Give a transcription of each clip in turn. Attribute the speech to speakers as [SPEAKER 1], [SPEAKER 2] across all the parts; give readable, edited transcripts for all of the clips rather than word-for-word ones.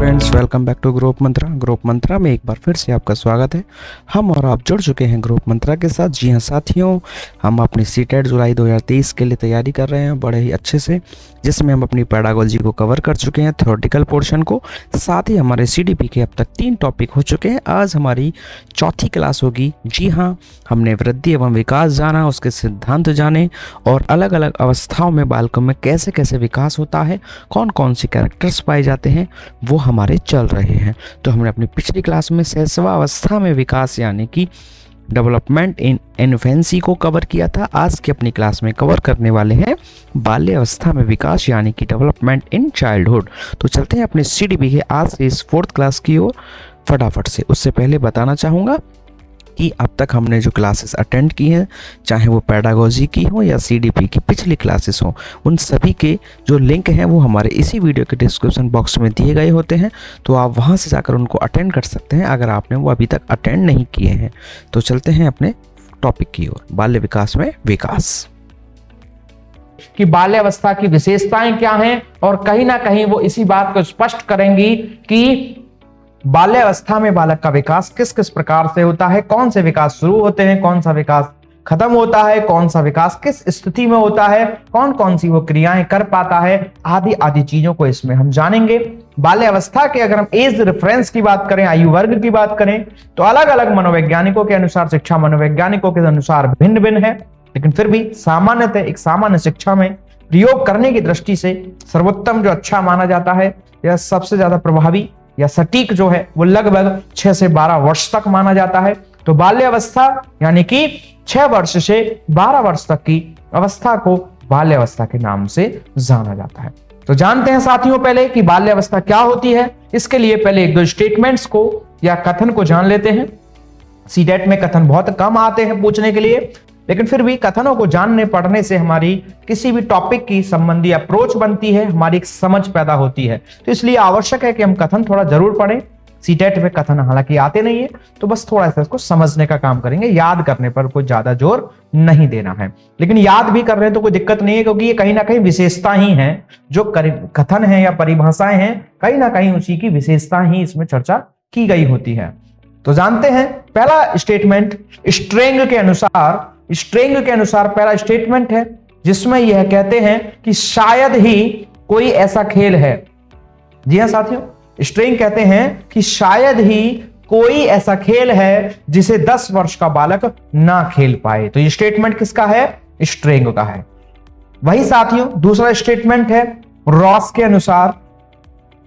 [SPEAKER 1] Friends, welcome back to ग्रोप मंत्रा। ग्रोप मंत्रा में एक बार फिर से आपका स्वागत है। हम और आप जुड़ चुके हैं ग्रोप मंत्रा के साथ। जी हाँ साथियों, हम अपनी सीटेट जुलाई 2023 के लिए तैयारी कर रहे हैं बड़े ही अच्छे से, जिसमें हम अपनी पेडागोजी को कवर कर चुके हैं, थ्योरेटिकल पोर्शन को। साथ ही हमारे सीडीपी के अब तक 3 टॉपिक हो चुके हैं। आज हमारी चौथी क्लास होगी। जी हाँ, हमने वृद्धि एवं विकास जाना, उसके सिद्धांत जाने और अलग अलग अवस्थाओं में बालकों में कैसे कैसे विकास होता है, कौन कौन सी कैरेक्टर्स पाए जाते हैं, वो हमारे चल रहे हैं। तो हमने अपनी पिछली क्लास में शैशवा अवस्था में विकास यानी कि डेवलपमेंट इन इन्फेंसी को कवर किया था। आज की अपनी क्लास में कवर करने वाले हैं बाल्य अवस्था में विकास यानी कि डेवलपमेंट इन चाइल्डहुड। तो चलते हैं अपने सीडीपी के आज से इस 4th क्लास की ओर फटाफट से। उससे पहले बताना चाहूँगा कि अब तक हमने जो क्लासेस अटेंड की हैं, चाहे वो पेडागोजी की हो या सीडीपी की पिछली क्लासेस हो, उन सभी के जो लिंक हैं वो हमारे इसी वीडियो के डिस्क्रिप्शन बॉक्स में दिए गए होते हैं। तो आप वहां से जाकर उनको अटेंड कर सकते हैं अगर आपने वो अभी तक अटेंड नहीं किए हैं। तो चलते हैं अपने टॉपिक की ओर, बाल्य विकास में विकास।
[SPEAKER 2] कि बाल्यावस्था की विशेषताएं क्या हैं और कहीं ना कहीं वो इसी बात को स्पष्ट करेंगी कि बाल्यावस्था में बालक का विकास किस किस प्रकार से होता है, कौन से विकास शुरू होते हैं, कौन सा विकास खत्म होता है, कौन सा विकास किस स्थिति में होता है, कौन कौन सी वो क्रियाएं कर पाता है, आदि आदि चीजों को इसमें हम जानेंगे। बाल्यावस्था के अगर हम एज रेफरेंस की बात करें, आयु वर्ग की बात करें, तो अलग अलग मनोवैज्ञानिकों के अनुसार, शिक्षा मनोवैज्ञानिकों के अनुसार भिन्न भिन्न है, लेकिन फिर भी सामान्यतः एक सामान्य शिक्षा में प्रयोग करने की दृष्टि से सर्वोत्तम जो अच्छा माना जाता है या सबसे ज्यादा प्रभावी या सटीक जो है वो लगभग 6 से 12 वर्ष तक माना जाता है। तो बाल्यावस्था यानी कि 6 वर्ष से 12 वर्ष तक की अवस्था को बाल्यावस्था के नाम से जाना जाता है। तो जानते हैं साथियों पहले कि बाल्यावस्था क्या होती है। इसके लिए पहले 1-2 स्टेटमेंट्स को या कथन को जान लेते हैं। सीटेट में कथन बहुत कम आते हैं पूछने के लिए, लेकिन फिर भी कथनों को जानने पढ़ने से हमारी किसी भी टॉपिक की संबंधी अप्रोच बनती है, हमारी एक समझ पैदा होती है। तो इसलिए आवश्यक है कि हम कथन थोड़ा जरूर पढ़ें। सीटेट में कथन हालांकि आते नहीं है, तो बस थोड़ा सा इसको समझने का काम करेंगे, याद करने पर कोई ज्यादा जोर नहीं देना है। लेकिन याद भी कर रहे हैं तो कोई दिक्कत नहीं है, क्योंकि ये कहीं ना कहीं विशेषता ही है। जो कथन है या परिभाषाएं हैं, कहीं ना कहीं उसी की विशेषता ही इसमें चर्चा की गई होती है। तो जानते हैं पहला स्टेटमेंट स्ट्रेंग के अनुसार पहला स्टेटमेंट है, जिसमें यह कहते हैं कि शायद ही कोई ऐसा खेल है। जी हां साथियों, स्ट्रेंग कहते हैं कि शायद ही कोई ऐसा खेल है जिसे 10 वर्ष का बालक ना खेल पाए। तो ये स्टेटमेंट किसका है? स्ट्रेंग का है। वही साथियों दूसरा स्टेटमेंट है रॉस के अनुसार।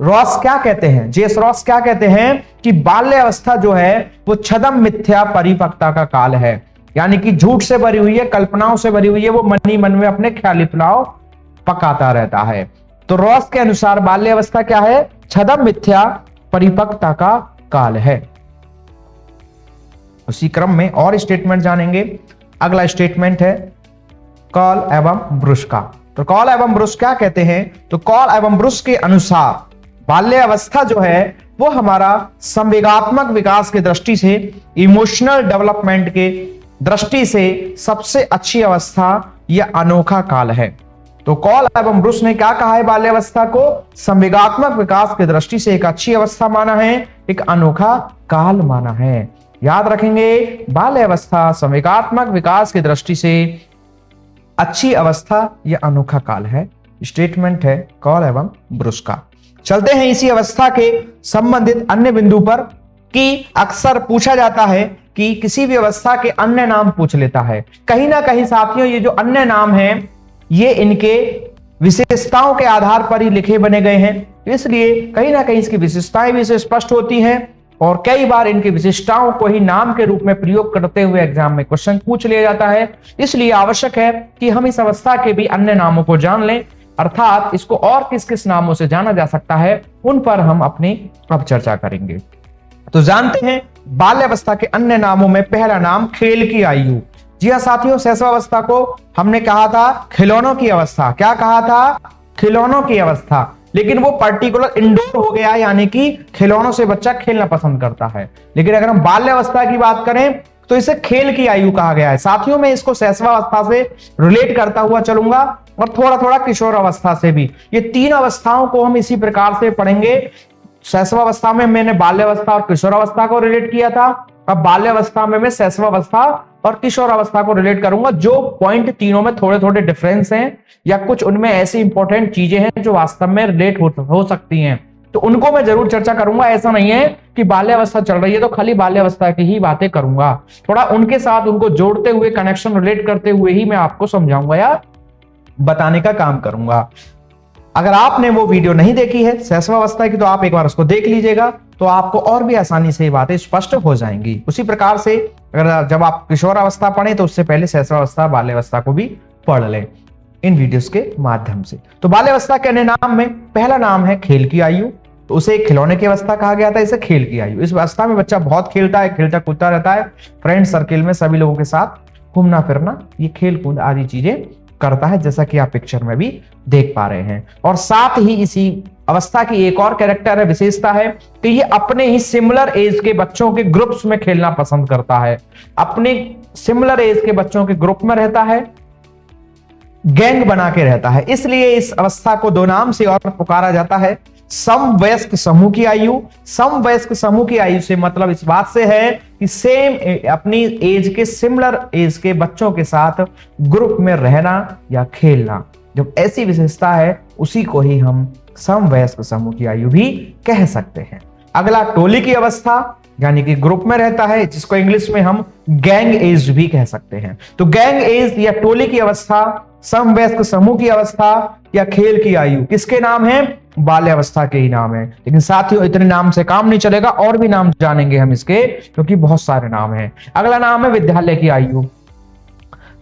[SPEAKER 2] रॉस क्या कहते हैं? जेस रॉस क्या कहते हैं कि बाल्यावस्था जो है वो छदम मिथ्या परिपक्वता का काल है, यानी कि झूठ से भरी हुई है, कल्पनाओं से भरी हुई है, वो मन ही मन में अपने ख्याली पुलाव पकाता रहता है। तो रॉस के अनुसार बाल्यावस्था क्या है? छदम मिथ्या परिपक्वता का काल है। उसी क्रम में और स्टेटमेंट जानेंगे। अगला स्टेटमेंट है कॉल एवं ब्रुश का। तो कॉल एवं ब्रुश क्या कहते हैं? तो कॉल एवं ब्रुश के अनुसार बाल्यावस्था जो है वो हमारा संवेगात्मक विकास की दृष्टि से, इमोशनल डेवलपमेंट के दृष्टि से सबसे अच्छी अवस्था या अनोखा काल है। तो कॉल एवं ब्रुश ने क्या कहा है? बाल्यावस्था को संवेगात्मक विकास की दृष्टि से एक अच्छी अवस्था माना है, एक अनोखा काल माना है। याद रखेंगे, बाल्यावस्था संवेगात्मक विकास की दृष्टि से अच्छी अवस्था या अनोखा काल है। स्टेटमेंट है कॉल एवं ब्रुश का। चलते हैं इसी अवस्था के संबंधित अन्य बिंदु पर कि अक्सर पूछा जाता है कि किसी भी अवस्था के अन्य नाम पूछ लेता है। कहीं ना कहीं साथियों ये जो अन्य नाम हैं ये इनके विशेषताओं के आधार पर ही लिखे बने गए हैं, इसलिए कहीं ना कहीं इसकी विशेषताएं भी इसे स्पष्ट होती हैं और कई बार इनकी विशेषताओं को ही नाम के रूप में प्रयोग करते हुए एग्जाम में क्वेश्चन पूछ लिया जाता है। इसलिए आवश्यक है कि हम इस अवस्था के भी अन्य नामों को जान लें, अर्थात इसको और किस किस नामों से जाना जा सकता है उन पर हम अपनी अब चर्चा करेंगे। तो जानते हैं बाल्यावस्था के अन्य नामों में पहला नाम खेल की आयु। जी हां साथियों, शैशवावस्था को हमने कहा था खिलौनों की अवस्था। क्या कहा था? खिलौनों की अवस्था। लेकिन वो पर्टिकुलर इंडोर हो गया, यानी कि खिलौनों से बच्चा खेलना पसंद करता है। लेकिन अगर हम बाल्यावस्था की बात करें तो इसे खेल की आयु कहा गया है। साथियों मैं इसको शैशवावस्था से रिलेट करता हुआ चलूंगा और थोड़ा थोड़ा किशोर अवस्था से भी। ये 3 अवस्थाओं को हम इसी प्रकार से पढ़ेंगे शैशवावस्था में मैंने बाल्यावस्था और किशोरावस्था को रिलेट किया था, अब बाल्यावस्था में मैं शैशवावस्था और किशोरावस्था को रिलेट करूंगा। जो पॉइंट तीनों में थोड़े थोड़े डिफरेंस हैं या कुछ उनमें ऐसी इंपॉर्टेंट चीजें हैं जो वास्तव में रिलेट हो सकती हैं, तो उनको मैं जरूर चर्चा करूंगा। ऐसा नहीं है कि बाल्यावस्था चल रही है तो खाली बाल्यावस्था की ही बातें करूंगा, थोड़ा उनके साथ उनको जोड़ते हुए, कनेक्शन रिलेट करते हुए ही मैं आपको समझाऊंगा या बताने का काम करूंगा। अगर आपने वो वीडियो नहीं देखी है शैशवावस्था की तो आप एक बार उसको देख लीजिएगा, तो आपको और भी आसानी से ये बातें स्पष्ट हो जाएंगी। उसी प्रकार से अगर जब आप किशोरावस्था पढ़ें तो उससे पहले शैशवावस्था, बाल्यावस्था को भी पढ़ लें इन वीडियोस के माध्यम से। तो बाल्यावस्था के अन्य नाम में पहला नाम है खेल की आयु, तो उसे खिलौने की अवस्था कहा गया था, इसे खेल की आयु। इस अवस्था में बच्चा बहुत खेलता है, खेलता कूदता रहता है, फ्रेंड सर्किल में सभी लोगों के साथ घूमना फिरना, ये खेल कूद आदि चीजें करता है, जैसा कि आप पिक्चर में भी देख पा रहे हैं। और साथ ही इसी अवस्था की एक और कैरेक्टर है, विशेषता है कि ये अपने ही सिमिलर एज के बच्चों के ग्रुप्स में खेलना पसंद करता है, अपने सिमिलर एज के बच्चों के ग्रुप में रहता है, गैंग बना के रहता है। इसलिए इस अवस्था को दो नाम से और पुकारा जाता है, समवयस्क समूह की आयु। समवयस्क समूह की आयु से मतलब इस बात से है कि सेम अपनी एज के, सिमिलर एज के बच्चों के साथ ग्रुप में रहना या खेलना, जब ऐसी विशेषता है उसी को ही हम समवयस्क समूह की आयु भी कह सकते हैं। अगला टोली की अवस्था, यानी कि ग्रुप में रहता है, जिसको इंग्लिश में हम गैंग एज भी कह सकते हैं। तो गैंग एज या टोली की अवस्था, समवयस्क समूह की अवस्था या खेल की आयु किसके नाम है? बाल्यावस्था के ही नाम है। लेकिन साथियों इतने नाम से काम नहीं चलेगा, और भी नाम जानेंगे हम इसके, क्योंकि बहुत सारे नाम हैं। अगला नाम है विद्यालय की आयु।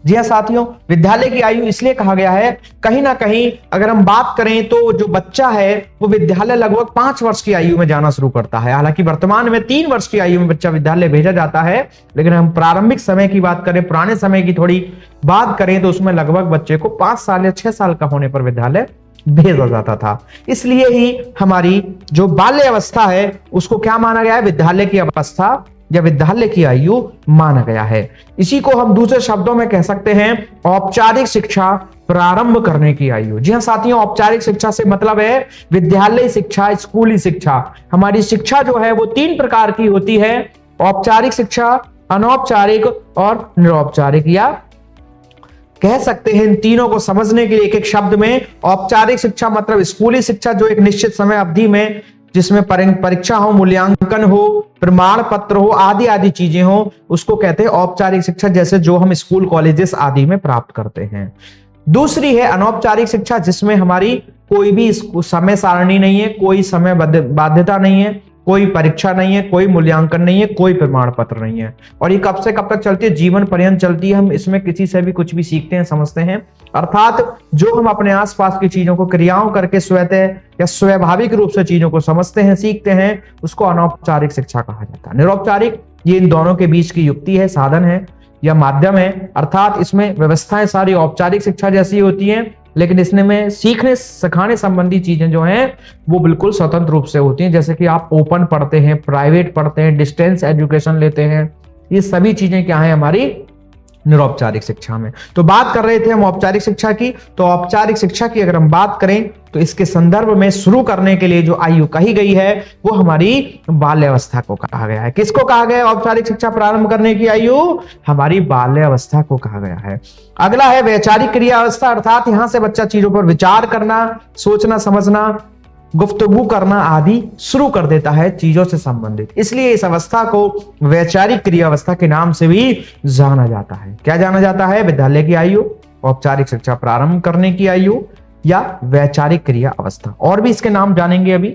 [SPEAKER 2] जी हाँ साथियों, विद्यालय की आयु इसलिए कहा गया है, कहीं ना कहीं अगर हम बात करें तो जो बच्चा है वो विद्यालय लगभग 5 वर्ष की आयु में जाना शुरू करता है। हालांकि वर्तमान में 3 वर्ष की आयु में बच्चा विद्यालय भेजा जाता है, लेकिन हम प्रारंभिक समय की बात करें, पुराने समय की थोड़ी बात करें तो उसमें लगभग बच्चे को 5 साल या 6 साल का होने पर विद्यालय भेजा जाता था। इसलिए ही हमारी जो बाल्य अवस्था है उसको क्या माना गया है? विद्यालय की अवस्था या विद्यालय की आयु माना गया है। इसी को हम दूसरे शब्दों में कह सकते हैं औपचारिक शिक्षा प्रारंभ करने की आयु। जी हाँ साथियों, औपचारिक शिक्षा से मतलब है विद्यालय शिक्षा, स्कूली शिक्षा। हमारी शिक्षा जो है वो 3 प्रकार की होती है, औपचारिक शिक्षा, अनौपचारिक और निरौपचारिक, या कह सकते हैं इन तीनों को समझने के लिए एक एक शब्द में। औपचारिक शिक्षा मतलब स्कूली शिक्षा, जो एक निश्चित समय अवधि में, जिसमें परीक्षा हो, मूल्यांकन हो, प्रमाण पत्र हो, आदि आदि चीजें हो, उसको कहते हैं औपचारिक शिक्षा, जैसे जो हम स्कूल कॉलेजेस आदि में प्राप्त करते हैं। दूसरी है अनौपचारिक शिक्षा, जिसमें हमारी कोई भी समय सारणी नहीं है, कोई समय बाध्यता नहीं है, कोई परीक्षा नहीं है, कोई मूल्यांकन नहीं है, कोई प्रमाण पत्र नहीं है, और ये कब से कब तक चलती है? जीवन पर्यंत चलती है। हम इसमें किसी से भी कुछ भी सीखते हैं, समझते हैं, अर्थात जो हम अपने आसपास की चीजों को क्रियाओं करके स्वतः या स्वाभाविक रूप से चीजों को समझते हैं, सीखते हैं, उसको अनौपचारिक शिक्षा कहा जाता है। निरौपचारिक ये इन दोनों के बीच की युक्ति है, साधन है या माध्यम है, अर्थात इसमें व्यवस्थाएं सारी औपचारिक शिक्षा जैसी होती हैं, लेकिन इसने में सीखने सिखाने संबंधी चीजें जो हैं वो बिल्कुल स्वतंत्र रूप से होती हैं। जैसे कि आप ओपन पढ़ते हैं, प्राइवेट पढ़ते हैं, डिस्टेंस एजुकेशन लेते हैं, ये सभी चीजें क्या है हमारी निरौपचारिक शिक्षा में। तो बात कर रहे थे हम औपचारिक शिक्षा की, तो औपचारिक शिक्षा की अगर हम बात करें तो इसके संदर्भ में शुरू करने के लिए जो आयु कही गई है वो हमारी बाल्यावस्था को कहा गया है। किसको कहा गया है औपचारिक शिक्षा प्रारंभ करने की आयु? हमारी बाल्यावस्था को कहा गया है। अगला है वैचारिक क्रिया अवस्था, अर्थात यहां से बच्चा चीजों पर विचार करना, सोचना, समझना, गुफ्तगू करना आदि शुरू कर देता है चीजों से संबंधित। इसलिए इस अवस्था को वैचारिक क्रिया अवस्था के नाम से भी जाना जाता है। क्या जाना जाता है? विद्यालय की आयु, औपचारिक शिक्षा प्रारंभ करने की आयु या वैचारिक क्रिया अवस्था। और भी इसके नाम जानेंगे अभी।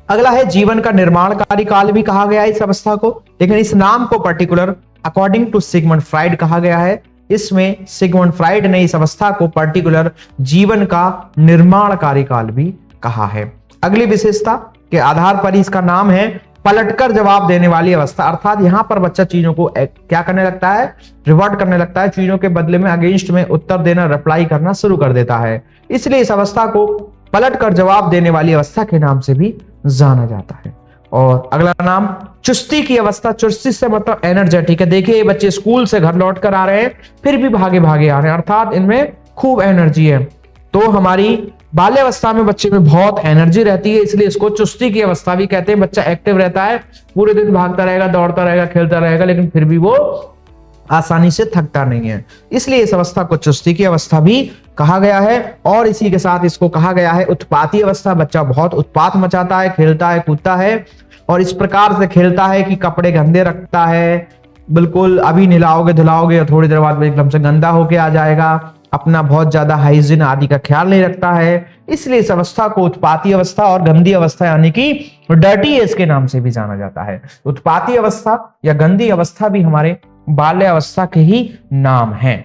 [SPEAKER 2] अगला है जीवन का निर्माणकारी काल भी कहा गया है इस अवस्था को, लेकिन इस नाम को particular according to Sigmund Freud कहा गया है। इसमें सिगमंड फ्राइड ने इस अवस्था को पर्टिकुलर जीवन का निर्माणकारी काल भी कहा है। अगली विशेषता के आधार पर इसका नाम है पलटकर जवाब देने वाली अवस्था, अर्थात यहां पर बच्चा चीजों को क्या करने लगता है? रिवर्ट करने लगता है, चीजों के बदले में अगेंस्ट में उत्तर देना, रिप्लाई करना शुरू कर देता है। इसलिए इस अवस्था को पलटकर जवाब देने वाली अवस्था के नाम से भी जाना जाता है। और अगला नाम चुस्ती की अवस्था, चुस्ती से मतलब एनर्जेटिक है। देखिए ये बच्चे स्कूल से घर लौट कर आ रहे हैं, फिर भी भागे भागे आ रहे हैं, अर्थात इनमें खूब एनर्जी है। तो हमारी बाल्यावस्था में बच्चे में बहुत एनर्जी रहती है, इसलिए इसको चुस्ती की अवस्था भी कहते हैं। बच्चा एक्टिव रहता है, पूरे दिन भागता रहेगा, दौड़ता रहेगा, खेलता रहेगा, लेकिन फिर भी वो आसानी से थकता नहीं है, इसलिए इस अवस्था को चुस्ती की अवस्था भी कहा गया है। और इसी के साथ इसको कहा गया है उत्पाती अवस्था। बच्चा बहुत उत्पात मचाता है, खेलता है, कूदता है और इस प्रकार से खेलता है कि कपड़े गंदे रखता है, बिल्कुल अभी नहलाओगे धुलाओगे और थोड़ी देर बाद एकदम से गंदा होके आ जाएगा, अपना बहुत ज्यादा हाइजीन आदि का ख्याल नहीं रखता है, इसलिए इस अवस्था को उत्पाती अवस्था और गंदी अवस्था यानी कि डर्टी एज के नाम से भी जाना जाता है। उत्पाती अवस्था या गंदी अवस्था भी हमारे बाल्य अवस्था के ही नाम हैं।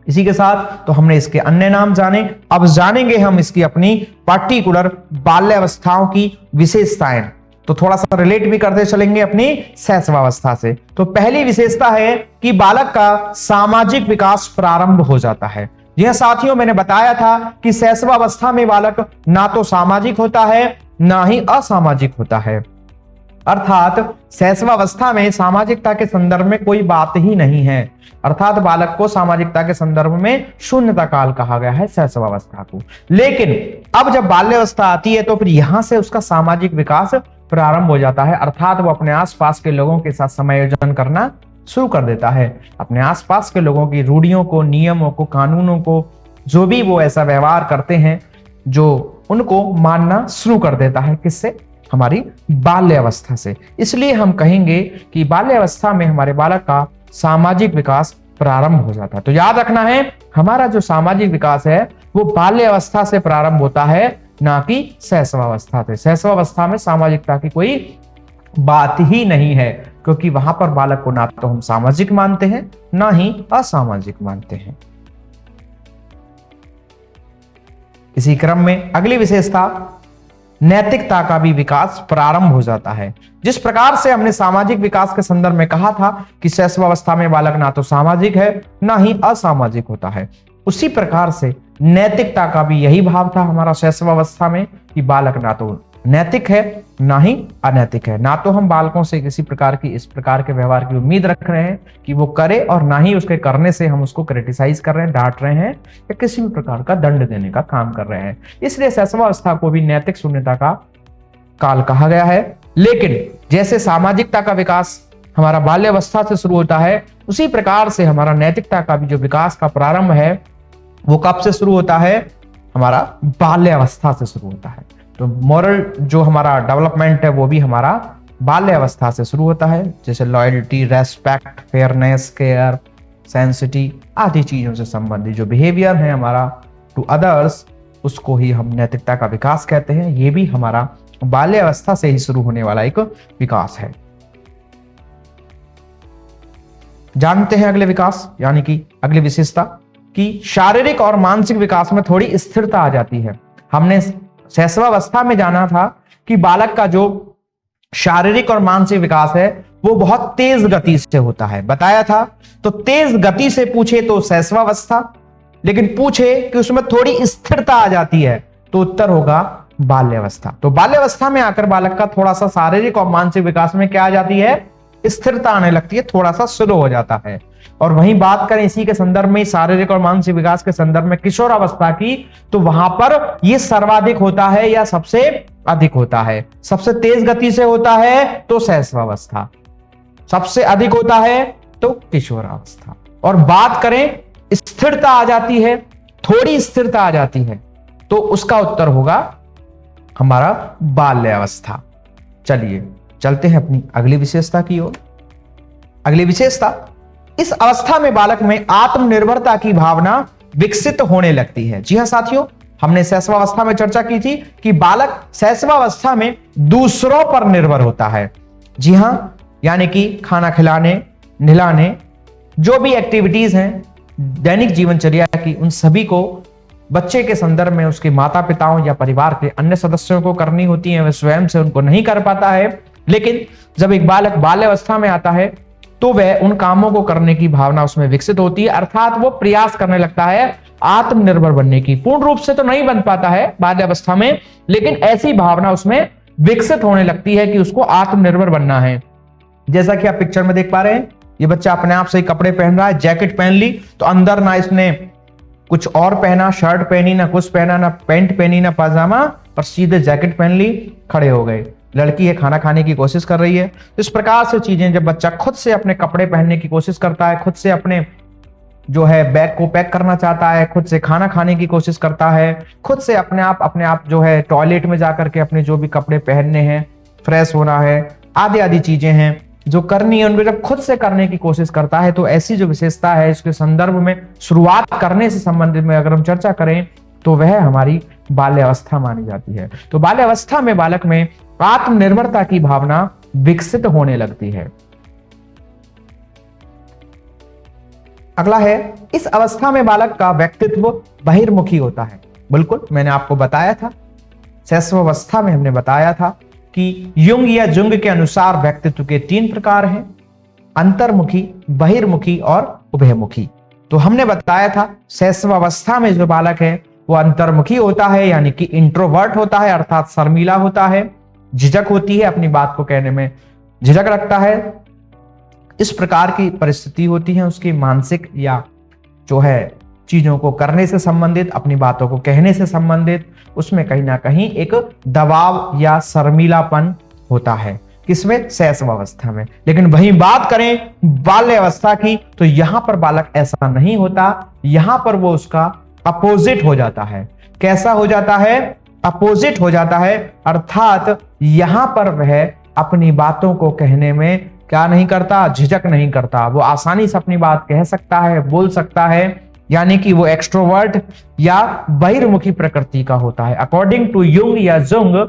[SPEAKER 2] इसी के साथ तो हमने इसके अन्य नाम जाने, अब जानेंगे हम इसकी अपनी पार्टिकुलर बाल्य अवस्थाओं की विशेषताएं। तो थोड़ा सा रिलेट भी करते चलेंगे अपनी शैशवावस्था से। तो पहली विशेषता है कि बालक का सामाजिक विकास प्रारंभ हो जाता है। यह साथियों मैंने बताया था कि शैशवावस्था में बालक ना तो सामाजिक होता है ना ही असामाजिक होता है, अर्थात शैशवावस्था में सामाजिकता के संदर्भ में कोई बात ही नहीं है, अर्थात बालक को सामाजिकता के संदर्भ में शून्यता काल कहा गया है शैशवावस्था को। लेकिन अब जब बाल्यावस्था आती है तो फिर यहां से उसका सामाजिक विकास प्रारंभ हो जाता है, अर्थात वो अपने आसपास के लोगों के साथ समायोजन करना शुरू कर देता है। अपने आसपास के लोगों की रूढ़ियों को, नियमों को, कानूनों को, जो भी वो ऐसा व्यवहार करते हैं जो उनको मानना शुरू कर देता है। किससे? हमारी बाल्यावस्था से। इसलिए हम कहेंगे कि बाल्यावस्था में हमारे बालक का सामाजिक विकास प्रारंभ हो जाता है। तो याद रखना है, हमारा जो सामाजिक विकास है वो बाल्यावस्था से प्रारंभ होता है, ना कि शैशवावस्था से। शैशवावस्था में सामाजिकता की कोई बात ही नहीं है, क्योंकि वहां पर बालक को ना तो हम सामाजिक मानते हैं ना ही असामाजिक मानते हैं। इसी क्रम में अगली विशेषता, नैतिकता का भी विकास प्रारंभ हो जाता है। जिस प्रकार से हमने सामाजिक विकास के संदर्भ में कहा था कि शैशवावस्था में बालक ना तो सामाजिक है ना ही असामाजिक होता है, उसी प्रकार से नैतिकता का भी यही भाव था हमारा शैशवावस्था में कि बालक ना तो नैतिक है ना ही अनैतिक है। ना तो हम बालकों से किसी प्रकार की इस प्रकार के व्यवहार की उम्मीद रख रहे हैं कि वो करे, और ना ही उसके करने से हम उसको क्रिटिसाइज कर रहे हैं, डांट रहे हैं या किसी भी प्रकार का दंड देने का काम कर रहे हैं। इसलिए शैशवावस्था को भी नैतिक शून्यता का काल कहा गया है। लेकिन जैसे सामाजिकता का विकास हमारा बाल्यावस्था से शुरू होता है, उसी प्रकार से हमारा नैतिकता का भी जो विकास का प्रारंभ है वो कब से शुरू होता है? हमारा बाल्यावस्था से शुरू होता है। तो मॉरल जो हमारा डेवलपमेंट है वो भी हमारा बाल्यावस्था से शुरू होता है, जैसे लॉयल्टी, रेस्पेक्ट, फेयरनेस, केयर, सेंसिटी आदि चीजों से संबंधित जो बिहेवियर है हमारा टू अदर्स, उसको ही हम नैतिकता का विकास कहते हैं। ये भी हमारा बाल्यावस्था से ही शुरू होने वाला एक विकास है। जानते हैं अगले विकास यानी कि अगली विशेषता कि शारीरिक और मानसिक विकास में थोड़ी स्थिरता आ जाती है। हमने शैशवावस्था में जाना था कि बालक का जो शारीरिक और मानसिक विकास है वो बहुत तेज गति से होता है, बताया था। तो तेज गति से पूछे तो शैशवावस्था, लेकिन पूछे कि उसमें थोड़ी स्थिरता आ जाती है तो उत्तर होगा बाल्यावस्था। तो बाल्यावस्था में आकर बालक का थोड़ा सा शारीरिक और मानसिक विकास में क्या आ जाती है? स्थिरता आने लगती है, थोड़ा सा स्लो हो जाता है। और वहीं बात करें इसी के संदर्भ में, शारीरिक और मानसिक विकास के संदर्भ में किशोरावस्था की, तो वहां पर यह सर्वाधिक होता है या सबसे अधिक होता है? सबसे तेज गति से होता है तो शैशवावस्था, सबसे अधिक होता है तो किशोरावस्था। और बात करें स्थिरता आ जाती है, थोड़ी स्थिरता आ जाती है, तो उसका उत्तर होगा हमारा बाल्यावस्था। चलिए चलते हैं अपनी अगली विशेषता की ओर। अगली विशेषता, इस अवस्था में बालक में आत्मनिर्भरता की भावना विकसित होने लगती है। जी हां साथियों, हमने शैशवावस्था में चर्चा की थी कि बालक शैशवावस्था में दूसरों पर निर्भर होता है। जी हां, यानी कि खाना खिलाने, नहलाने, जो भी एक्टिविटीज हैं दैनिक जीवनचर्या की, उन सभी को बच्चे के संदर्भ में उसके माता पिताओं या परिवार के अन्य सदस्यों को करनी होती है, वह स्वयं से उनको नहीं कर पाता है। लेकिन जब एक बालक बाल्यावस्था में आता है तो वह उन कामों को करने की भावना उसमें विकसित होती है, अर्थात वो प्रयास करने लगता है आत्मनिर्भर बनने की। पूर्ण रूप से तो नहीं बन पाता है बाल्यावस्था में, लेकिन ऐसी भावना उसमें विकसित होने लगती है कि उसको आत्मनिर्भर बनना है। जैसा कि आप पिक्चर में देख पा रहे हैं, ये बच्चा अपने आप से कपड़े पहन रहा है, जैकेट पहन ली तो अंदर ना इसने कुछ और पहना, शर्ट पहनी, ना कुछ पहना, ना पैंट पहनी, ना पाजामा, और सीधे जैकेट पहन ली, खड़े हो गए। लड़की है, खाना खाने की कोशिश कर रही है। तो इस प्रकार से चीजें, जब बच्चा खुद से अपने कपड़े पहनने की कोशिश करता है, खुद से अपने जो है बैग को पैक करना चाहता है, खुद से खाना खाने की कोशिश करता है, खुद से अपने आप जो है टॉयलेट में जाकर के अपने जो भी कपड़े पहनने हैं, फ्रेश होना है, आदि आदि चीजें हैं जो करनी है, उनको जब खुद से करने की कोशिश करता है, तो ऐसी जो विशेषता है इसके संदर्भ में शुरुआत करने से संबंधित में अगर हम चर्चा करें तो वह हमारी बाल्यावस्था मानी जाती है। तो बाल्यावस्था में बालक में आत्मनिर्भरता की भावना विकसित होने लगती है। अगला है, इस अवस्था में बालक का व्यक्तित्व बहिर्मुखी होता है। बिल्कुल, मैंने आपको बताया था, शैशवावस्था में हमने बताया था कि युंग या जुंग के अनुसार व्यक्तित्व के 3 प्रकार हैं, अंतर्मुखी, बहिर्मुखी और उभयमुखी। तो हमने बताया था शैशवावस्था में जो बालक है वो अंतर्मुखी होता है, यानी कि इंट्रोवर्ट होता है, अर्थात शर्मीला होता है, झिझक होती है, अपनी बात को कहने में झिझक रखता है। इस प्रकार की परिस्थिति होती है उसकी मानसिक या जो है चीजों को करने से संबंधित, अपनी बातों को कहने से संबंधित, उसमें कहीं ना कहीं एक दबाव या शर्मीलापन होता है। किसमें? शैशवावस्था में। लेकिन वहीं बात करें बाल्यावस्था की तो यहां पर बालक ऐसा नहीं होता, यहां पर वो उसका अपोजिट हो जाता है। कैसा हो जाता है? अपोजिट हो जाता है, अर्थात यहां पर वह अपनी बातों को कहने में क्या नहीं करता? झिझक नहीं करता। वो आसानी से अपनी बात कह सकता है, बोल सकता है, यानी कि वो एक्सट्रोवर्ट या बहिर्मुखी प्रकृति का होता है। अकॉर्डिंग टू युंग या जुंग,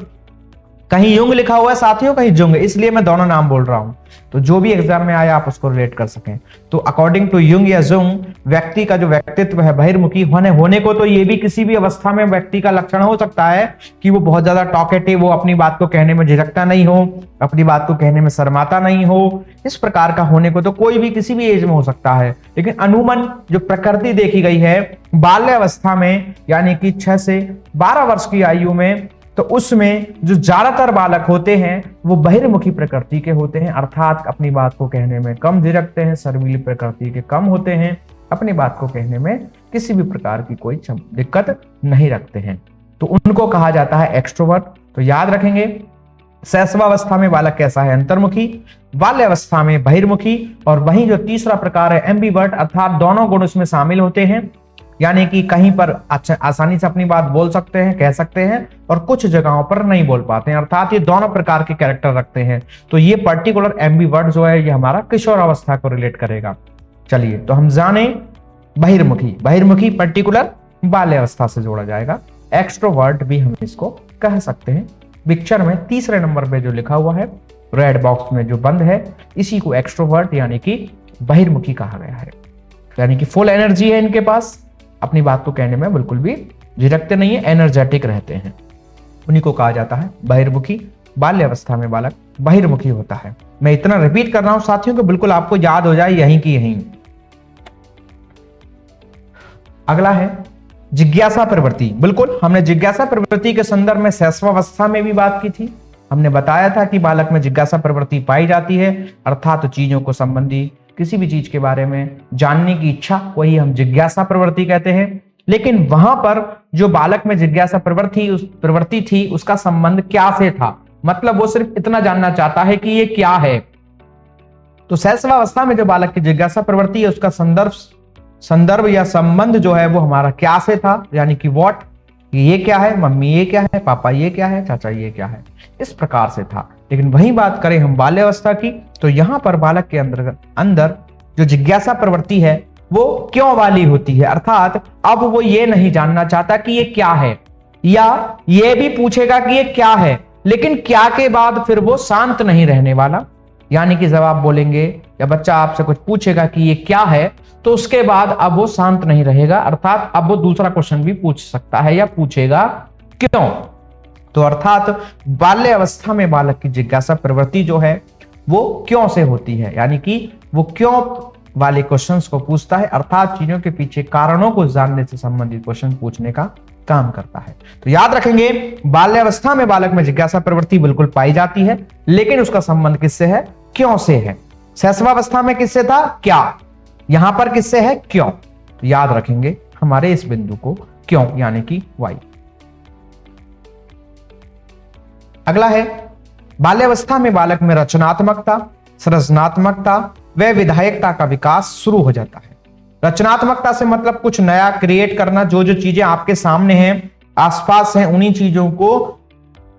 [SPEAKER 2] कहीं युंग लिखा हुआ है साथियों, कहीं जुंग, इसलिए मैं दोनों नाम बोल रहा हूं, तो जो भी एग्जाम में आया आप उसको रिलेट कर सकें। तो अकॉर्डिंग टू युंग या जुंग, व्यक्ति का जो व्यक्तित्व है बहिर्मुखी होने को, तो ये भी किसी भी अवस्था में व्यक्ति का लक्षण हो सकता है कि वो बहुत ज्यादा टॉकेटिव हो, अपनी बात को कहने में झिझकता नहीं हो, अपनी बात को कहने में शर्माता नहीं हो। इस प्रकार का होने को तो कोई भी किसी भी एज में हो सकता है, लेकिन अमूमन जो प्रकृति देखी गई है बाल्यावस्था में, यानी कि 6 से 12 वर्ष की आयु में, तो उसमें जो ज्यादातर बालक होते हैं वो बहिर्मुखी प्रकृति के होते हैं, अर्थात अपनी बात को कहने में कम झिझकते हैं, शर्मीली प्रकृति के कम होते हैं, अपनी बात को कहने में किसी भी प्रकार की कोई दिक्कत नहीं रखते हैं, तो उनको कहा जाता है एक्सट्रोवर्ट। तो याद रखेंगे, शैशवावस्था में बालक कैसा है? अंतर्मुखी, बाल्यावस्था में बहिर्मुखी, और वहीं जो तीसरा प्रकार है एम्बिवर्ट, अर्थात दोनों गुण उसमें शामिल होते हैं, यानी कि कहीं पर आसानी से अपनी बात बोल सकते हैं, कह सकते हैं, और कुछ जगहों पर नहीं बोल पाते हैं, अर्थात ये दोनों प्रकार के कैरेक्टर रखते हैं। तो ये पर्टिकुलर एम्बिवर्ट जो है ये हमारा किशोर अवस्था को रिलेट करेगा। चलिए, तो हम जाने बहिर्मुखी पर्टिकुलर बाल्यावस्था से जोड़ा जाएगा। एक्सट्रोवर्ट भी हम इसको कह सकते हैं। पिक्चर में तीसरे नंबर पे जो लिखा हुआ है रेड बॉक्स में जो बंद है, इसी को एक्सट्रोवर्ट यानी कि बहिर्मुखी कहा गया है। यानी कि फुल एनर्जी है इनके पास, अपनी बात को कहने में बिल्कुल भी झिझकते नहीं है, एनर्जेटिक रहते हैं, उन्हीं को कहा जाता है बहिर्मुखी। बाल्यावस्था में बालक बहिर्मुखी होता है। मैं इतना रिपीट कर रहा हूं साथियों को बिल्कुल आपको याद हो जाए यहीं की यहीं। अगला है जिज्ञासा प्रवृत्ति। बिल्कुल, हमने जिज्ञासा प्रवृत्ति के संदर्भ में शैशवावस्था में भी बात की थी। हमने बताया था कि बालक में जिज्ञासा प्रवृत्ति पाई जाती है, अर्थात चीजों को संबंधी किसी भी चीज के बारे में जानने की इच्छा, वही हम जिज्ञासा प्रवृत्ति कहते हैं। लेकिन वहां पर जो बालक में जिज्ञासा प्रवृत्ति थी उसका संबंध क्या से था? मतलब वो सिर्फ इतना जानना चाहता है कि ये क्या है। तो शैशवावस्था में जो बालक की जिज्ञासा प्रवृत्ति है उसका संदर्भ या संबंध जो है वो हमारा क्या से था, यानी कि व्हाट, ये क्या है, मम्मी ये क्या है, पापा ये क्या है, चाचा ये क्या है, इस प्रकार से था। लेकिन वही बात करें हम बाल्यावस्था की, तो यहां पर बालक के अंदर जो जिज्ञासा प्रवृत्ति है वो क्यों वाली होती है, अर्थात अब वो ये नहीं जानना चाहता कि ये क्या है, या ये भी पूछेगा कि ये क्या है, लेकिन क्या के बाद फिर वो शांत नहीं रहने वाला। यानी कि जब आप बोलेंगे या बच्चा आपसे कुछ पूछेगा कि ये क्या है, तो उसके बाद अब वो शांत नहीं रहेगा, अर्थात अब वो दूसरा क्वेश्चन भी पूछ सकता है या पूछेगा क्यों। तो अर्थात बाल्यावस्था में बालक की जिज्ञासा प्रवृत्ति जो है वो क्यों से होती है, यानी कि वो क्यों वाले क्वेश्चंस को पूछता है, अर्थात चीजों के पीछे कारणों को जानने से संबंधित क्वेश्चन पूछने का काम करता है। तो याद रखेंगे, बाल्यावस्था में बालक में जिज्ञासा प्रवृत्ति बिल्कुल पाई जाती है, लेकिन उसका संबंध किससे है? क्यों से है। शैशवावस्था में किससे था? क्या। यहां पर किससे है? क्यों। तो याद रखेंगे हमारे इस बिंदु को क्यों, यानी कि वाई। अगला है बाल्यावस्था में बालक में रचनात्मकता, सृजनात्मकता व विधायकता का विकास शुरू हो जाता है। रचनात्मकता से मतलब कुछ नया क्रिएट करना, जो जो चीजें आपके सामने हैं, आसपास हैं, उन्हीं चीजों को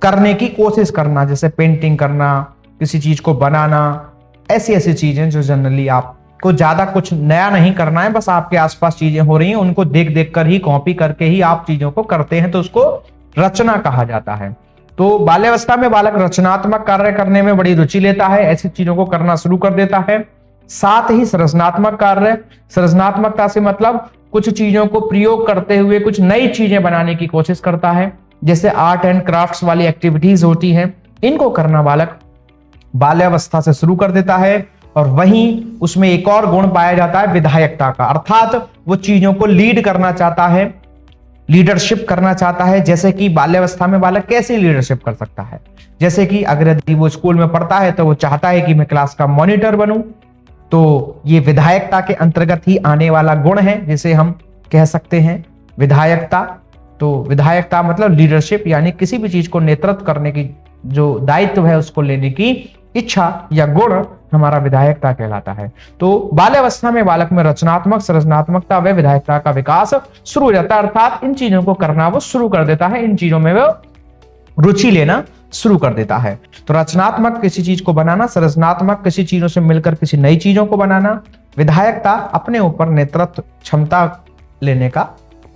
[SPEAKER 2] करने की कोशिश करना, जैसे पेंटिंग करना, किसी चीज को बनाना, ऐसी ऐसी चीजें जो जनरली आपको ज्यादा कुछ नया नहीं करना है, बस आपके आसपास चीजें हो रही हैं, उनको देख देख कर ही, कॉपी करके ही आप चीजों को करते हैं, तो उसको रचना कहा जाता है। तो बाल्यावस्था में बालक रचनात्मक कार्य करने में बड़ी रुचि लेता है, ऐसी चीजों को करना शुरू कर देता है। साथ ही सृजनात्मक कार्य, सृजनात्मकता से मतलब कुछ चीजों को प्रयोग करते हुए कुछ नई चीजें बनाने की कोशिश करता है, जैसे आर्ट एंड क्राफ्ट्स वाली एक्टिविटीज होती हैं, इनको करना बालक बाल्यावस्था से शुरू कर देता है। और वहीं उसमें एक और गुण पाया जाता है विधायकता का, अर्थात वो चीजों को लीड करना चाहता है, लीडरशिप करना चाहता है। जैसे कि बाल्यावस्था में बालक कैसे लीडरशिप कर सकता है, जैसे कि अगर यदि वो स्कूल में पढ़ता है तो वो चाहता है कि मैं क्लास का मॉनिटर बनूं, तो ये विधायकता के अंतर्गत ही आने वाला गुण है, जिसे हम कह सकते हैं विधायकता। तो विधायकता मतलब लीडरशिप, यानी किसी भी चीज को नेतृत्व करने की जो दायित्व है उसको लेने की इच्छा या गुण हमारा विधायकता कहलाता है। तो बाल्यावस्था में बालक में रचनात्मक, सृजनात्मकता व विधायकता का विकास शुरू हो जाता है, अर्थात इन चीजों को करना वो शुरू कर देता है, इन चीजों में वो रुचि लेना शुरू कर देता है। तो रचनात्मक किसी चीज को बनाना, सृजनात्मक किसी चीजों से मिलकर किसी नई चीजों को बनाना, विधायकता अपने ऊपर नेतृत्व क्षमता लेने का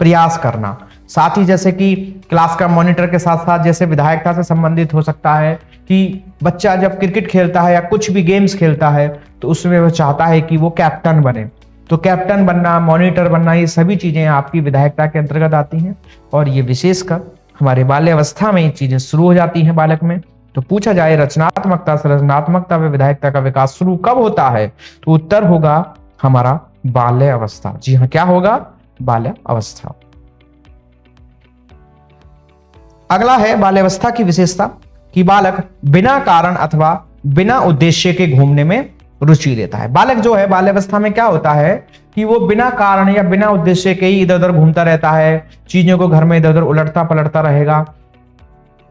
[SPEAKER 2] प्रयास करना। साथ ही जैसे कि क्लास का मॉनिटर के साथ साथ जैसे विधायकता से संबंधित हो सकता है कि बच्चा जब क्रिकेट खेलता है या कुछ भी गेम्स खेलता है तो उसमें वह चाहता है कि वो कैप्टन बने। तो कैप्टन बनना, मॉनिटर बनना, ये सभी चीजें आपकी विधायकता के अंतर्गत आती हैं, और ये विशेषकर हमारे बाल्यावस्था में ये चीजें शुरू हो जाती हैं बालक में। तो पूछा जाए रचनात्मकता, सृजनात्मकता व विधायकता का विकास शुरू कब होता है, तो उत्तर होगा हमारा बाल्यावस्था। जी हाँ, क्या होगा? बाल्यावस्था। अगला है बाल्यावस्था की विशेषता कि बालक बिना कारण अथवा बिना उद्देश्य के घूमने में रुचि लेता है। बालक जो है बाल्यावस्था में क्या होता है कि वो बिना कारण या बिना उद्देश्य के ही इधर उधर घूमता रहता है, चीजों को घर में इधर उधर उलटता पलटता रहेगा।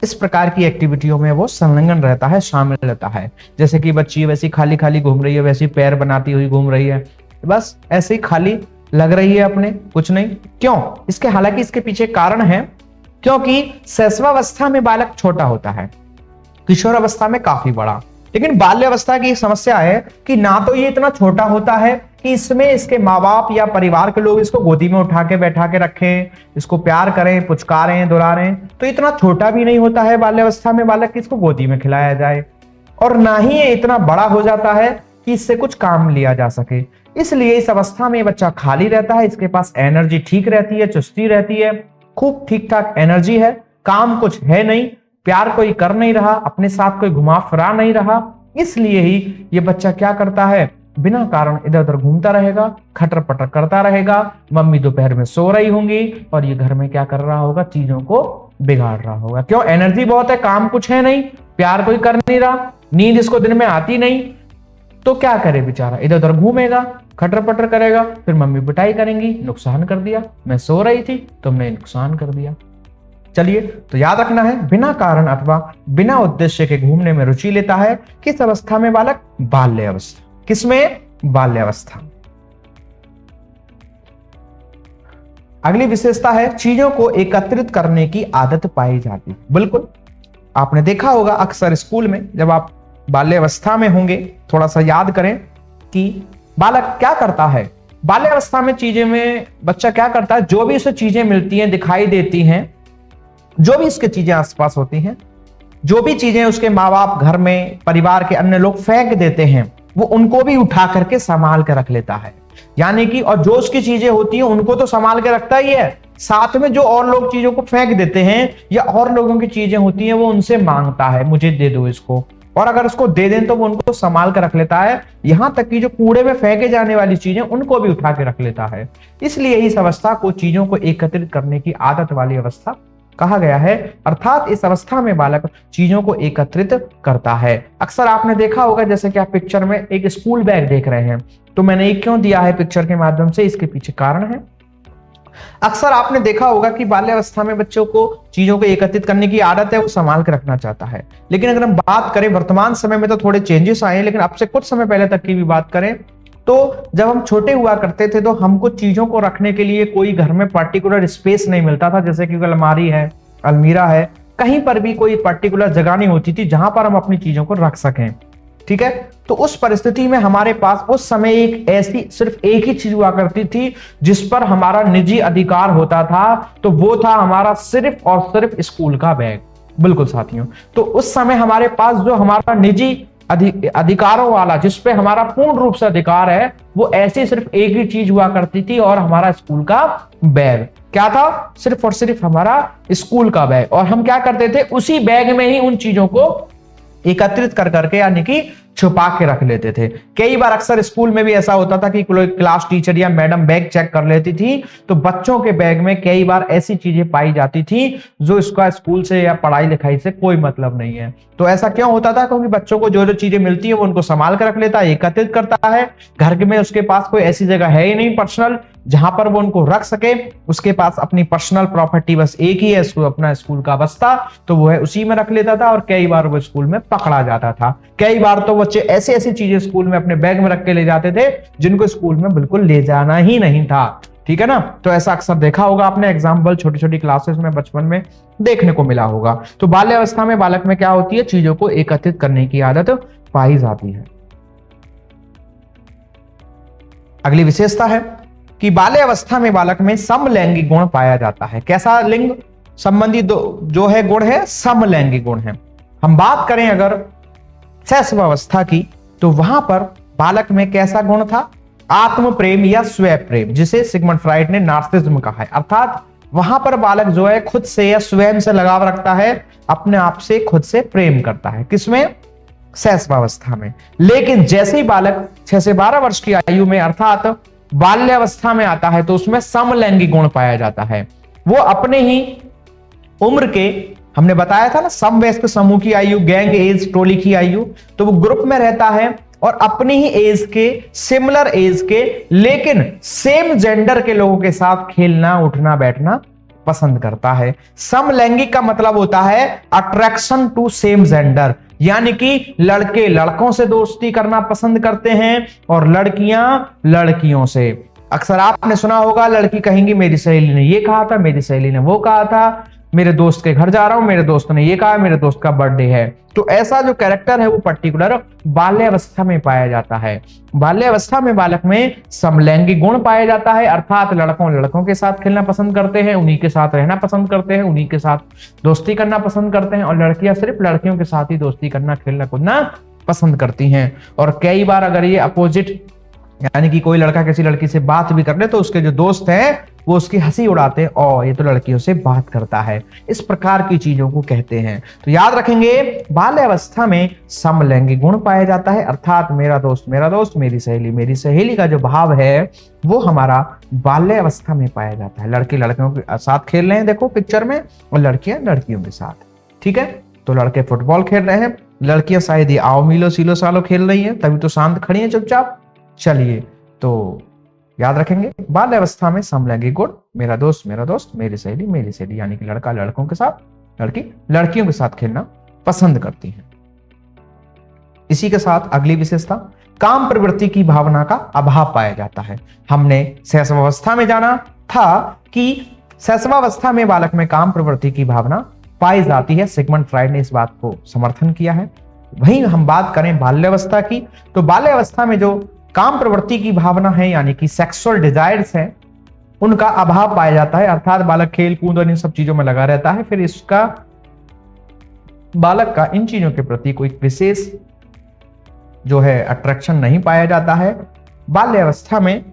[SPEAKER 2] इस प्रकार की एक्टिविटियों में वो संलग्न रहता है, शामिल रहता है। जैसे कि बच्ची वैसी खाली खाली घूम रही है, वैसी पैर बनाती हुई घूम रही है, बस ऐसे ही खाली लग रही है अपने, कुछ नहीं। क्यों? इसके हालांकि इसके पीछे कारण है, क्योंकि शैशवावस्था में बालक छोटा होता है, किशोरावस्था में काफी बड़ा। लेकिन बाल्यावस्था की समस्या है कि ना तो ये इतना छोटा होता है कि इसमें इसके माँ बाप या परिवार के लोग इसको गोदी में उठा के बैठा के रखें, इसको प्यार करें, पुचकारें, दुलारें, तो इतना छोटा भी नहीं होता है बाल्यावस्था में बालक कि इसको गोदी में खिलाया जाए, और ना ही ये इतना बड़ा हो जाता है कि इससे कुछ काम लिया जा सके। इसलिए इस अवस्था में बच्चा खाली रहता है, इसके पास एनर्जी ठीक रहती है, चुस्ती रहती है, खूब ठीक ठाक एनर्जी है, काम कुछ है नहीं, प्यार कोई कर नहीं रहा, अपने साथ कोई घुमा फिरा नहीं रहा। इसलिए ही ये बच्चा क्या करता है, बिना कारण इधर उधर घूमता रहेगा, खटर पटर करता रहेगा। मम्मी दोपहर में सो रही होंगी और ये घर में क्या कर रहा होगा, चीजों को बिगाड़ रहा होगा। क्यों? एनर्जी बहुत है, काम कुछ है नहीं, प्यार कोई कर नहीं रहा, नींद इसको दिन में आती नहीं, तो क्या करे बेचारा, इधर उधर घूमेगा, खटर पटर करेगा, फिर मम्मी पिटाई करेंगी, नुकसान कर दिया, मैं सो रही थी तुमने नुकसान कर दिया। चलिए, तो याद रखना है बिना कारण अथवा बिना उद्देश्य के घूमने में रुचि लेता है। किस अवस्था में बालक? बाल्यावस्था। किसमें? बाल्यावस्था। अगली विशेषता है चीजों को एकत्रित करने की आदत पाई जाती है। बिल्कुल, आपने देखा होगा अक्सर स्कूल में जब आप बाल्यावस्था में होंगे, थोड़ा सा याद करें कि बालक क्या करता है। बाल्यावस्था में चीजें में बच्चा क्या करता है, जो भी उसे चीजें मिलती हैं, दिखाई देती हैं, जो भी इसके चीजें आसपास होती हैं, जो भी चीजें उसके माँ बाप, घर में परिवार के अन्य लोग फेंक देते हैं, वो उनको भी उठा करके संभाल के रख लेता है। यानी कि और जो उसकी चीजें होती हैं उनको तो संभाल के रखता ही है, साथ में जो और लोग चीजों को फेंक देते हैं या और लोगों की चीजें होती हैं वो उनसे मांगता है, मुझे दे दो इसको, और अगर उसको दे दें तो वो उनको संभाल कर रख लेता है। यहां तक कि जो कूड़े में फेंके जाने वाली चीजें उनको भी उठा के रख लेता है। इसलिए इस अवस्था को चीजों को एकत्रित करने की आदत वाली अवस्था कहा गया है। अर्थात इस अवस्था में बालक चीजों को एकत्रित करता है। अक्सर आपने देखा होगा, जैसे कि आप पिक्चर में एक स्कूल बैग देख रहे हैं, तो मैंने ये क्यों दिया है पिक्चर के माध्यम से, इसके पीछे कारण है। अक्सर आपने देखा होगा कि बाल्यावस्था में बच्चों को चीजों को एकत्रित करने की आदत है, वो संभाल के रखना चाहता है। लेकिन अगर हम बात करें वर्तमान समय में तो थोड़े चेंजेस आए हैं, लेकिन अब से कुछ समय पहले तक की भी बात करें तो जब हम छोटे हुआ करते थे तो हमको चीजों को रखने के लिए कोई घर में पर्टिकुलर स्पेस नहीं मिलता था, जैसे कि अलमारी है, अलमीरा है, कहीं पर भी कोई पर्टिकुलर जगह नहीं होती थी जहां पर हम अपनी चीजों को रख सकें। ठीक है, तो उस परिस्थिति में हमारे पास उस समय एक ऐसी सिर्फ एक ही चीज हुआ करती थी जिस पर हमारा निजी अधिकार होता था, तो वो था हमारा सिर्फ और सिर्फ स्कूल का बैग। बिल्कुल साथियों, तो उस समय हमारे पास जो हमारा निजी अधिकारों वाला, जिसपे हमारा पूर्ण रूप से अधिकार है, वो ऐसी सिर्फ एक ही चीज हुआ करती थी और हमारा स्कूल का बैग। क्या था? सिर्फ और सिर्फ हमारा स्कूल का बैग। और हम क्या करते थे, उसी बैग में ही उन चीजों को एकत्रित कर करके यानी कि छुपा के रख लेते थे। कई बार अक्सर स्कूल में भी ऐसा होता था कि कोई क्लास टीचर या मैडम बैग चेक कर लेती थी, तो बच्चों के बैग में कई बार ऐसी चीजें पाई जाती थी जो इसका स्कूल से या पढ़ाई लिखाई से कोई मतलब नहीं है। तो ऐसा क्यों होता था? क्योंकि बच्चों को जो जो चीजें मिलती है वो उनको संभाल कर रख लेता है, एकत्रित करता है। घर में उसके पास कोई ऐसी जगह है ही नहीं पर्सनल जहां पर वो उनको रख सके। उसके पास अपनी पर्सनल प्रॉपर्टी बस एक ही है, अपना स्कूल का बस्ता, तो वो है उसी में रख लेता था और कई बार वो स्कूल में पकड़ा जाता था। कई बार तो बच्चे ऐसी ऐसी चीजें स्कूल में अपने बैग में रख के ले जाते थे जिनको स्कूल में बिल्कुल ले जाना ही नहीं था। ठीक है ना? तो ऐसा अक्सर देखा होगा आपने, एग्जाम्पल छोटी छोटी क्लासेस में बचपन में देखने को मिला होगा। तो बाल्यावस्था में बालक में क्या होती है, चीजों को एकत्रित करने की आदत पाई जाती है। अगली विशेषता है कि बाल्यावस्था में बालक में समलैंगिक गुण पाया जाता है। कैसा लिंग संबंधी जो है गुण है, समलैंगिक गुण है। हम बात करें अगर शैशवावस्था की, तो वहां पर बालक में कैसा गुण था? आत्म प्रेम या स्व प्रेम, जिसे सिगमंड फ्राइड ने नार्सिसिज्म कहा है। अर्थात वहां पर बालक जो है खुद से या स्वयं से लगाव रखता है, अपने आप से खुद से प्रेम करता है। किसमें? शैशवावस्था में। लेकिन जैसे ही बालक 6 से 12 वर्ष की आयु में अर्थात बाल्यावस्था में आता है तो उसमें समलैंगिक गुण पाया जाता है। वो अपने ही उम्र के, हमने बताया था ना, समवयस्क समूह की आयु, गैंग एज, टोली की आयु, तो वो ग्रुप में रहता है और अपनी ही एज के, सिमिलर एज के लेकिन सेम जेंडर के लोगों के साथ खेलना, उठना, बैठना पसंद करता है। समलैंगिक का मतलब होता है अट्रैक्शन टू सेम जेंडर, यानी कि लड़के लड़कों से दोस्ती करना पसंद करते हैं और लड़कियां लड़कियों से। अक्सर आपने सुना होगा, लड़की कहेंगी मेरी सहेली ने ये कहा था, मेरी सहेली ने वो कहा था, मेरे दोस्त के घर जा रहा हूं, मेरे दोस्त ने ये कहा, मेरे दोस्त का बर्थडे है। तो ऐसा जो कैरेक्टर है वो पर्टिकुलर बाल्यावस्था में पाया जाता है। बाल्यावस्था में बालक में समलैंगिक गुण पाया जाता है, अर्थात लड़कों के साथ खेलना पसंद करते हैं, उन्हीं के साथ रहना पसंद करते हैं, उन्हीं के साथ दोस्ती करना पसंद करते हैं, और लड़कियां सिर्फ लड़कियों के साथ ही दोस्ती करना, खेलना कूदना पसंद करती हैं। और कई बार अगर ये अपोजिट, यानी कि कोई लड़का किसी लड़की से बात भी कर ले तो उसके जो दोस्त हैं वो उसकी हंसी उड़ाते हैं, और ये तो लड़कियों से बात करता है। इस प्रकार की चीजों को कहते हैं। तो याद रखेंगे, बाल्यावस्था में समलैंगिक गुण पाया जाता है, अर्थात मेरा दोस्त, मेरी सहेली का जो भाव है वो हमारा बाल्यावस्था में पाया जाता है। लड़के लड़कियों के साथ खेल रहे हैं, देखो पिक्चर में, और लड़कियां लड़कियों के साथ। ठीक है, तो लड़के फुटबॉल खेल रहे हैं, लड़कियां शायद ये आओ मिलो सीलो सालो खेल रही हैं, तभी तो शांत खड़ी हैं चुपचाप। चलिए, तो याद रखेंगे, बाल्यावस्था में समलैंगिक गुण, मेरा दोस्त, मेरी सहेली, यानी कि लड़का लड़कों के साथ, लड़की लड़कियों के साथ खेलना पसंद करती है। इसी के साथ अगली विशेषता, काम प्रवृत्ति की भावना का अभाव पाया जाता है। हमने शैशवावस्था में जाना था कि शैशवावस्था में बालक में काम प्रवृत्ति की भावना पाई जाती है। सिगमंड फ्राइड ने इस बात को समर्थन किया है। वहीं हम बात करें बाल्यावस्था की, तो बाल्यावस्था में जो काम प्रवृत्ति की भावना है, यानी कि सेक्सुअल डिजायर्स हैं, उनका अभाव पाया जाता है, अर्थात बालक खेल कूद और इन सब चीजों में लगा रहता है। फिर इसका बालक का इन चीजों के प्रति कोई विशेष जो है अट्रैक्शन नहीं पाया जाता है। बाल्यावस्था में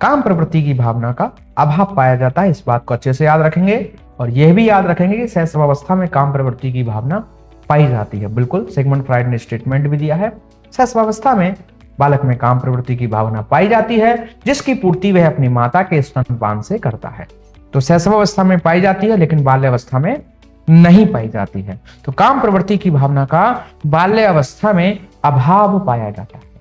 [SPEAKER 2] काम प्रवृत्ति की भावना का अभाव पाया जाता है। इस बात को अच्छे से याद रखेंगे, और यह भी याद रखेंगे कि शैशवावस्था में काम प्रवृत्ति की भावना पाई जाती है। बिल्कुल, सिगमंड फ्राइड ने स्टेटमेंट भी दिया है, शैशवावस्था में बालक में काम प्रवृत्ति की भावना पाई जाती है, जिसकी पूर्ति वह अपनी माता के स्तनपान से करता है। तो शैशवावस्था में पाई जाती है, लेकिन बाल्यावस्था में नहीं पाई जाती है। तो काम प्रवृत्ति की भावना का बाल्यावस्था में अभाव पाया जाता है।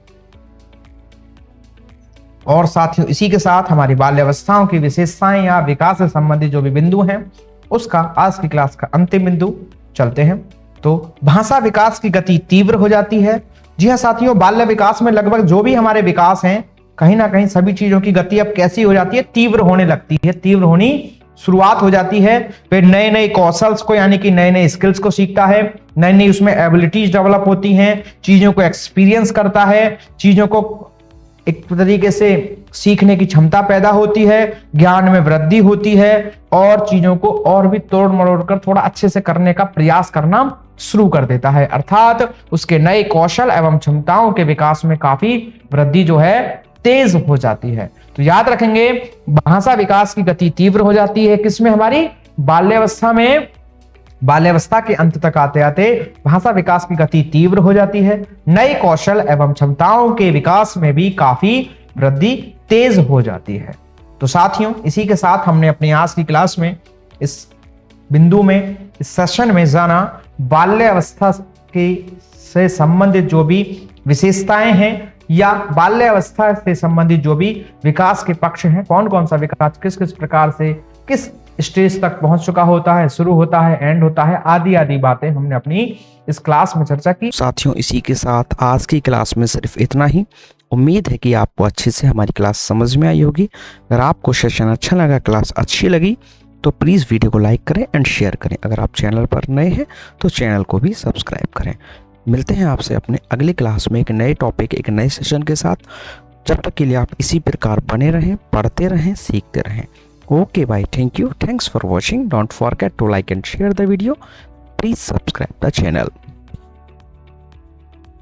[SPEAKER 2] और साथियों इसी के साथ हमारी बाल्यावस्थाओं की विशेषताएं या विकास से संबंधित जो भी बिंदु हैं उसका आज की क्लास का अंतिम बिंदु चलते हैं। तो भाषा विकास की गति तीव्र हो जाती है। जी हाँ साथियों, बाल्य विकास में लगभग जो भी हमारे विकास हैं कहीं ना कहीं सभी चीजों की गति अब कैसी हो जाती है, तीव्र होने लगती है, तीव्र होनी शुरुआत हो जाती है। फिर नए नए कौशल्स को यानी कि नए नए स्किल्स को सीखता है, नई नई उसमें एबिलिटीज डेवलप होती हैं, चीजों को एक्सपीरियंस करता है, चीजों को एक तरीके से सीखने की क्षमता पैदा होती है, ज्ञान में वृद्धि होती है और चीजों को और भी तोड़ मरोड़ कर थोड़ा अच्छे से करने का प्रयास करना शुरू कर देता है। अर्थात उसके नए कौशल एवं क्षमताओं के विकास में काफी वृद्धि जो है तेज हो जाती है। तो याद रखेंगे भाषा विकास की गति तीव्र हो जाती है किसमें, हमारी बाल्यावस्था में। बाल्यावस्था के अंत तक आते आते भाषा विकास की गति तीव्र हो जाती है, नए कौशल एवं क्षमताओं के विकास में भी काफी वृद्धि तेज हो जाती है। तो साथियों इसी के साथ हमने अपनी आज की क्लास में इस बिंदु में, इस सेशन में जाना बाल्यावस्था के से संबंधित जो भी विशेषताएं हैं या बाल्यावस्था से संबंधित जो भी विकास के पक्ष हैं, कौन कौन सा विकास किस किस प्रकार से किस स्टेज तक पहुंच चुका होता है, शुरू होता है, एंड होता है, आदि आदि बातें हमने अपनी इस क्लास में चर्चा की।
[SPEAKER 1] साथियों इसी के साथ आज की क्लास में सिर्फ इतना ही। उम्मीद है कि आपको अच्छे से हमारी क्लास समझ में आई होगी। अगर आपको सेशन अच्छा लगा, क्लास अच्छी लगी तो प्लीज़ वीडियो को लाइक करें एंड शेयर करें। अगर आप चैनल पर नए हैं तो चैनल को भी सब्सक्राइब करें। मिलते हैं आपसे अपने अगली क्लास में एक नए टॉपिक, एक नए सेशन के साथ। जब तक के लिए आप इसी प्रकार बने रहें, पढ़ते रहें, सीखते रहें। Okay, bye. Thank you. Thanks for watching. Don't forget to like and share the video. Please subscribe the channel.